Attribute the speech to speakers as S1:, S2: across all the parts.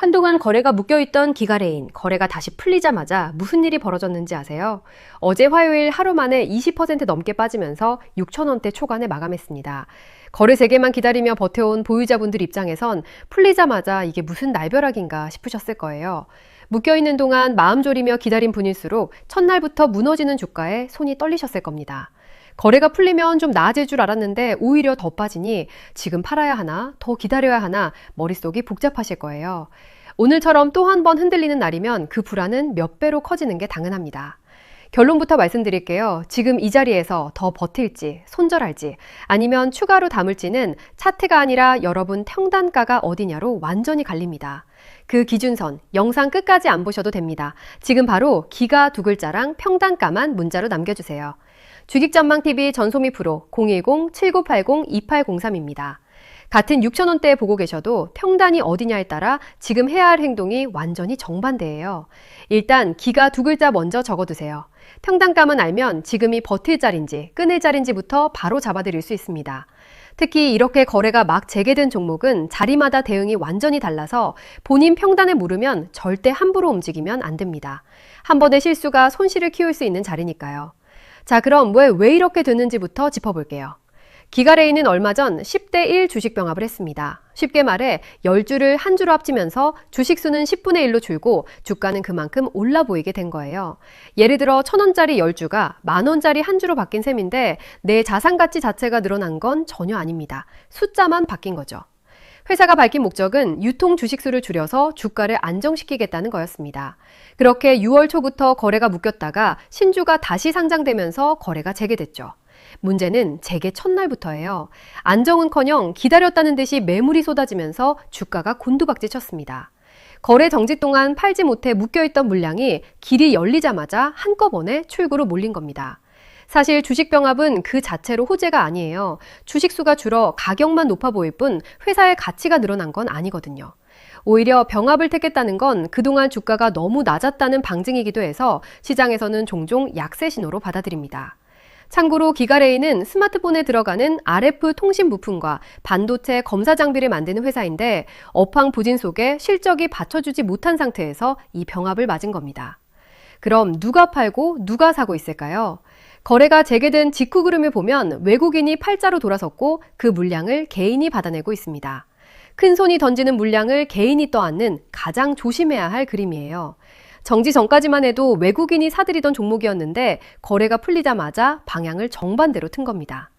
S1: 한동안 거래가 묶여있던 기가레인, 거래가 다시 풀리자마자 무슨 일이 벌어졌는지 아세요? 어제 화요일 하루 만에 20% 넘게 빠지면서 6,000원대 초반에 마감했습니다. 거래 재개만 기다리며 버텨온 보유자분들 입장에선 풀리자마자 이게 무슨 날벼락인가 싶으셨을 거예요. 묶여있는 동안 마음 졸이며 기다린 분일수록 첫날부터 무너지는 주가에 손이 떨리셨을 겁니다. 거래가 풀리면 좀 나아질 줄 알았는데 오히려 더 빠지니 지금 팔아야 하나, 더 기다려야 하나 머릿속이 복잡하실 거예요. 오늘처럼 또 한 번 흔들리는 날이면 그 불안은 몇 배로 커지는 게 당연합니다. 결론부터 말씀드릴게요. 지금 이 자리에서 더 버틸지, 손절할지, 아니면 추가로 담을지는 차트가 아니라 여러분 평단가가 어디냐로 완전히 갈립니다. 그 기준선, 영상 끝까지 안 보셔도 됩니다. 지금 바로 기가 두 글자랑 평단가만 문자로 남겨주세요. 주식전망TV 전소미 프로 010-7980-2803입니다. 같은 6,000원대에 보고 계셔도 평단이 어디냐에 따라 지금 해야 할 행동이 완전히 정반대예요. 일단 기가 두 글자 먼저 적어두세요. 평단감은 알면 지금이 버틸 자리인지 끊을 자리인지부터 바로 잡아드릴 수 있습니다. 특히 이렇게 거래가 막 재개된 종목은 자리마다 대응이 완전히 달라서 본인 평단에 물으면 절대 함부로 움직이면 안 됩니다. 한 번의 실수가 손실을 키울 수 있는 자리니까요. 자, 그럼 왜 이렇게 되는지부터 짚어볼게요. 기가레인은 얼마 전 10대 1 주식 병합을 했습니다. 쉽게 말해 10주를 한 주로 합치면서 주식수는 10분의 1로 줄고 주가는 그만큼 올라 보이게 된 거예요. 예를 들어 1,000원짜리 10주가 만원짜리 한 주로 바뀐 셈인데 내 자산 가치 자체가 늘어난 건 전혀 아닙니다. 숫자만 바뀐 거죠. 회사가 밝힌 목적은 유통 주식수를 줄여서 주가를 안정시키겠다는 거였습니다. 그렇게 6월 초부터 거래가 묶였다가 신주가 다시 상장되면서 거래가 재개됐죠. 문제는 재개 첫날부터예요. 안정은커녕 기다렸다는 듯이 매물이 쏟아지면서 주가가 곤두박질 쳤습니다. 거래 정지 동안 팔지 못해 묶여있던 물량이 길이 열리자마자 한꺼번에 출구로 몰린 겁니다. 사실 주식병합은 그 자체로 호재가 아니에요. 주식수가 줄어 가격만 높아 보일 뿐 회사의 가치가 늘어난 건 아니거든요. 오히려 병합을 택했다는 건 그동안 주가가 너무 낮았다는 방증이기도 해서 시장에서는 종종 약세 신호로 받아들입니다. 참고로 기가레인은 스마트폰에 들어가는 RF 통신 부품과 반도체 검사 장비를 만드는 회사인데 업황 부진 속에 실적이 받쳐주지 못한 상태에서 이 병합을 맞은 겁니다. 그럼 누가 팔고 누가 사고 있을까요? 거래가 재개된 직후 그림을 보면 외국인이 팔자로 돌아섰고 그 물량을 개인이 받아내고 있습니다. 큰 손이 던지는 물량을 개인이 떠안는 가장 조심해야 할 그림이에요. 정지 전까지만 해도 외국인이 사들이던 종목이었는데 거래가 풀리자마자 방향을 정반대로 튼 겁니다.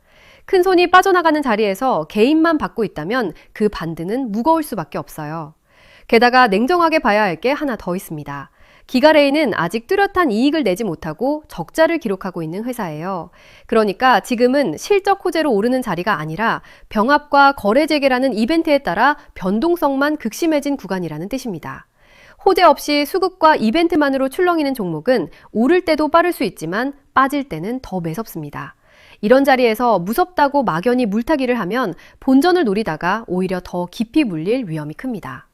S1: 큰 손이 빠져나가는 자리에서 개인만 받고 있다면 그 반등은 무거울 수밖에 없어요. 게다가 냉정하게 봐야 할 게 하나 더 있습니다. 기가레인은 아직 뚜렷한 이익을 내지 못하고 적자를 기록하고 있는 회사예요. 그러니까 지금은 실적 호재로 오르는 자리가 아니라 병합과 거래 재개라는 이벤트에 따라 변동성만 극심해진 구간이라는 뜻입니다. 호재 없이 수급과 이벤트만으로 출렁이는 종목은 오를 때도 빠를 수 있지만 빠질 때는 더 매섭습니다. 이런 자리에서 무섭다고 막연히 물타기를 하면 본전을 노리다가 오히려 더 깊이 물릴 위험이 큽니다.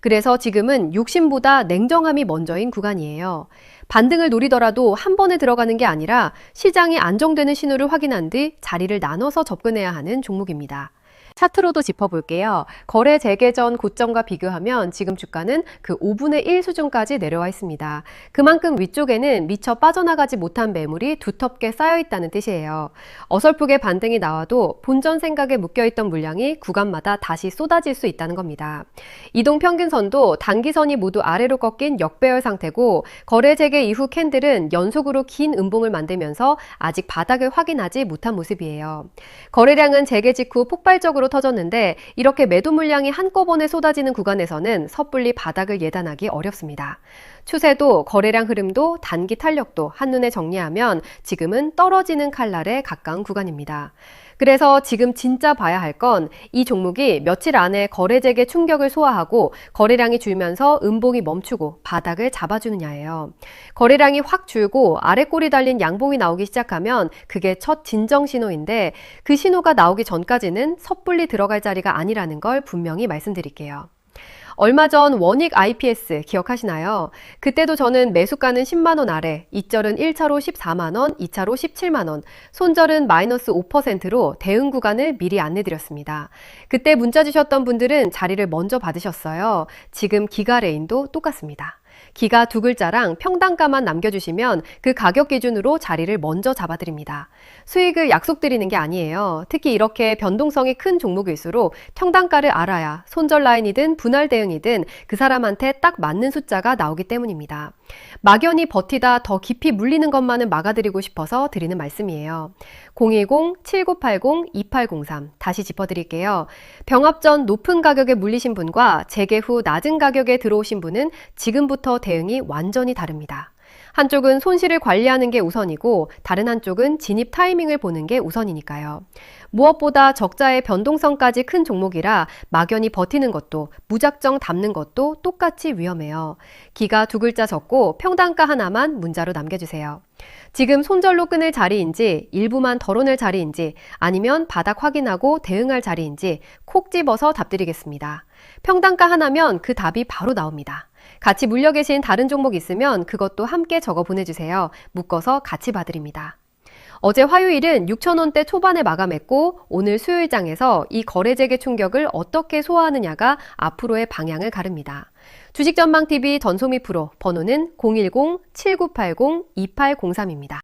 S1: 그래서 지금은 욕심보다 냉정함이 먼저인 구간이에요. 반등을 노리더라도 한 번에 들어가는 게 아니라 시장이 안정되는 신호를 확인한 뒤 자리를 나눠서 접근해야 하는 종목입니다. 차트로도 짚어볼게요. 거래 재개 전 고점과 비교하면 지금 주가는 그 5분의 1 수준까지 내려와 있습니다. 그만큼 위쪽에는 미처 빠져나가지 못한 매물이 두텁게 쌓여 있다는 뜻이에요. 어설프게 반등이 나와도 본전 생각에 묶여있던 물량이 구간마다 다시 쏟아질 수 있다는 겁니다. 이동 평균선도 단기선이 모두 아래로 꺾인 역배열 상태고 거래 재개 이후 캔들은 연속으로 긴 음봉을 만들면서 아직 바닥을 확인하지 못한 모습이에요. 거래량은 재개 직후 폭발적으로 터졌는데 이렇게 매도 물량이 한꺼번에 쏟아지는 구간에서는 섣불리 바닥을 예단하기 어렵습니다. 추세도 거래량 흐름도 단기 탄력도 한눈에 정리하면 지금은 떨어지는 칼날에 가까운 구간입니다. 그래서 지금 진짜 봐야 할 건 이 종목이 며칠 안에 거래 재개 충격을 소화하고 거래량이 줄면서 음봉이 멈추고 바닥을 잡아주느냐예요. 거래량이 확 줄고 아래 꼬리 달린 양봉이 나오기 시작하면 그게 첫 진정 신호인데 그 신호가 나오기 전까지는 섣불리 들어갈 자리가 아니라는 걸 분명히 말씀드릴게요. 얼마 전 원익 IPS 기억하시나요? 그때도 저는 매수가는 10만 원 아래, 이절은 1차로 14만 원, 2차로 17만 원, 손절은 마이너스 5%로 대응 구간을 미리 안내드렸습니다. 그때 문자 주셨던 분들은 자리를 먼저 받으셨어요. 지금 기가레인도 똑같습니다. 기가 두 글자랑 평단가만 남겨주시면 그 가격 기준으로 자리를 먼저 잡아드립니다. 수익을 약속드리는 게 아니에요. 특히 이렇게 변동성이 큰 종목일수록 평단가를 알아야 손절 라인이든 분할 대응이든 그 사람한테 딱 맞는 숫자가 나오기 때문입니다. 막연히 버티다 더 깊이 물리는 것만은 막아드리고 싶어서 드리는 말씀이에요. 010-7980-2803 다시 짚어드릴게요. 병합 전 높은 가격에 물리신 분과 재개 후 낮은 가격에 들어오신 분은 지금부터 대응이 완전히 다릅니다. 한쪽은 손실을 관리하는 게 우선이고 다른 한쪽은 진입 타이밍을 보는 게 우선이니까요. 무엇보다 적자의 변동성까지 큰 종목이라 막연히 버티는 것도 무작정 담는 것도 똑같이 위험해요. 기가 두 글자 적고 평단가 하나만 문자로 남겨주세요. 지금 손절로 끊을 자리인지 일부만 덜어낼 자리인지 아니면 바닥 확인하고 대응할 자리인지 콕 집어서 답드리겠습니다. 평단가 하나면 그 답이 바로 나옵니다. 같이 물려 계신 다른 종목 있으면 그것도 함께 적어 보내주세요. 묶어서 같이 봐드립니다. 어제 화요일은 6,000원대 초반에 마감했고 오늘 수요일장에서 이 거래재개 충격을 어떻게 소화하느냐가 앞으로의 방향을 가릅니다. 주식전망TV 전소미 프로 번호는 010-7980-2803입니다.